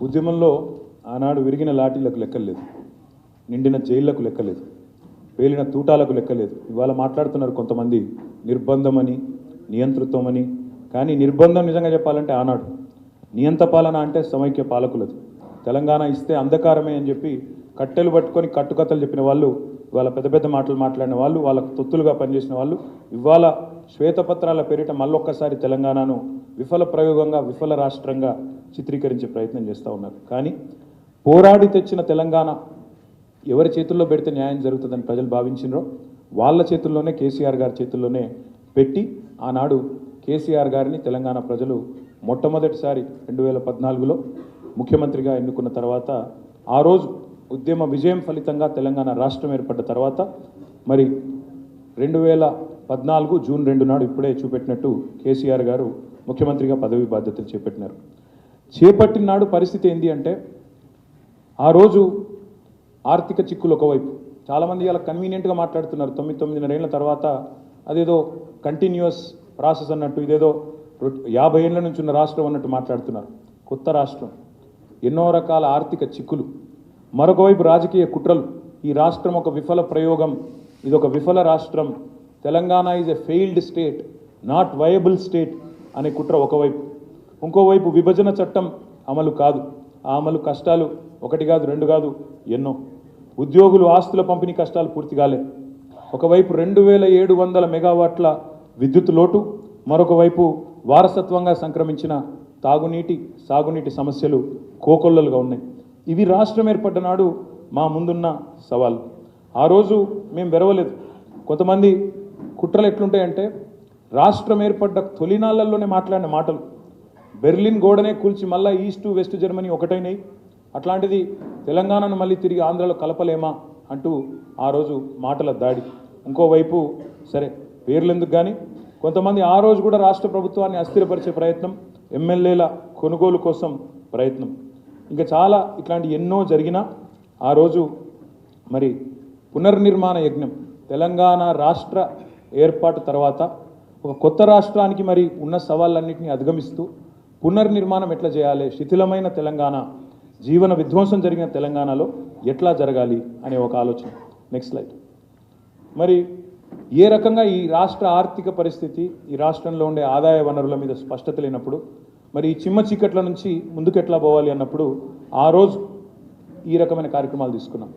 ఉద్యమంలో ఆనాడు విరిగిన లాఠీలకు లెక్కలేదు, నిండిన జైళ్లకు లెక్కలేదు, పేలిన తూటాలకు లెక్కలేదు. ఇవాళ మాట్లాడుతున్నారు కొంతమంది నిర్బంధమని, నియంతృత్వమని. కానీ నిర్బంధం నిజంగా చెప్పాలంటే ఆనాడు, నియంత పాలన అంటే సమైక్య పాలకులది. తెలంగాణ ఇస్తే అంధకారమే అని చెప్పి కట్టెలు పట్టుకొని కట్టుకథలు చెప్పిన వాళ్ళు, ఇవాళ పెద్ద పెద్ద మాటలు మాట్లాడిన వాళ్ళు, వాళ్ళకు తొత్తులుగా పనిచేసిన వాళ్ళు ఇవాళ శ్వేతపత్రాల పేరిట మళ్ళొక్కసారి తెలంగాణను విఫల ప్రయోగంగా, విఫల రాష్ట్రంగా చిత్రీకరించే ప్రయత్నం చేస్తూ ఉన్నారు. కానీ పోరాడి తెచ్చిన తెలంగాణ ఎవరి చేతుల్లో పెడితే న్యాయం జరుగుతుందని ప్రజలు భావించినరో వాళ్ళ చేతుల్లోనే, కేసీఆర్ గారి చేతుల్లోనే పెట్టి ఆనాడు కేసీఆర్ గారిని తెలంగాణ ప్రజలు మొట్టమొదటిసారి 2014లో ముఖ్యమంత్రిగా ఎన్నుకున్న తర్వాత, ఆ రోజు ఉద్యమ విజయం ఫలితంగా తెలంగాణ రాష్ట్రం ఏర్పడ్డ తర్వాత మరి 2014 జూన్ 2 నాడు ఇప్పుడే చూపెట్టినట్టు కేసీఆర్ గారు ముఖ్యమంత్రిగా పదవి బాధ్యతలు చేపట్టినారు. చేపట్టిన నాడు పరిస్థితి ఏంటి అంటే, ఆ రోజు ఆర్థిక చిక్కులు ఒకవైపు, చాలామంది ఇలా కన్వీనియంట్గా మాట్లాడుతున్నారు. 9 ఏళ్ల తర్వాత అదేదో కంటిన్యూస్ ప్రాసెస్ అన్నట్టు, ఇదేదో 50 ఏళ్ల నుంచి ఉన్న రాష్ట్రం అన్నట్టు మాట్లాడుతున్నారు. కొత్త రాష్ట్రం, ఎన్నో రకాల ఆర్థిక చిక్కులు, మరొకవైపు రాజకీయ కుట్రలు. ఈ రాష్ట్రం ఒక విఫల ప్రయోగం, ఇది ఒక విఫల రాష్ట్రం, Telangana is a failed state, not viable state అనే కుట్ర ఒకవైపు. ఇంకోవైపు విభజన చట్టం అమలు కాదు, ఆ అమలు కష్టాలు ఒకటి కాదు, రెండు కాదు, ఎన్నో. ఉద్యోగులు ఆస్తుల పంపిణీ కష్టాలు పూర్తి కాలే. ఒకవైపు 2700 మెగావాట్ల విద్యుత్ లోటు, మరొక వైపు వారసత్వంగా సంక్రమించిన తాగునీటి, సాగునీటి సమస్యలు కోకొల్లలుగా ఉన్నాయి. ఇవి రాష్ట్రం ఏర్పడ్డ నాడు మా ముందున్న సవాలు. ఆ రోజు మేము వెరవలేదు. కొంతమంది కుట్రలు ఎట్లుంటాయంటే, రాష్ట్రం ఏర్పడ్డ తొలినాళ్లలోనే మాట్లాడిన మాటలు, బెర్లిన్ గోడనే కూల్చి మళ్ళీ ఈస్ట్ వెస్ట్ జర్మనీ ఒకటైనాయి, అట్లాంటిది తెలంగాణను మళ్ళీ తిరిగి ఆంధ్రలో కలపలేమా అంటూ ఆ రోజు మాటల దాడి. ఇంకోవైపు సరే పేర్లు ఎందుకు కానీ కొంతమంది ఆ రోజు కూడా రాష్ట్ర ప్రభుత్వాన్ని అస్థిరపరిచే ప్రయత్నం, ఎమ్మెల్యేల కొనుగోలు కోసం ప్రయత్నం, ఇంకా చాలా ఇట్లాంటి ఎన్నో జరిగినా ఆ రోజు మరి పునర్నిర్మాణ యజ్ఞం, తెలంగాణ రాష్ట్ర ఏర్పాటు తర్వాత ఒక కొత్త రాష్ట్రానికి మరి ఉన్న సవాళ్ళన్నింటినీ అధిగమిస్తూ పునర్నిర్మాణం ఎట్లా చేయాలి, శిథిలమైన తెలంగాణ, జీవన విధ్వంసం జరిగిన తెలంగాణలో ఎట్లా జరగాలి అనే ఒక ఆలోచన. Next slide. మరి ఏ రకంగా ఈ రాష్ట్ర ఆర్థిక పరిస్థితి, ఈ రాష్ట్రంలో ఉండే ఆదాయ వనరుల మీద స్పష్టత లేనప్పుడు, మరి ఈ చిమ్మ చీకట్ల నుంచి ముందుకు ఎట్లా పోవాలి అన్నప్పుడు ఆ రోజు ఈ రకమైన కార్యక్రమాలు తీసుకున్నాం.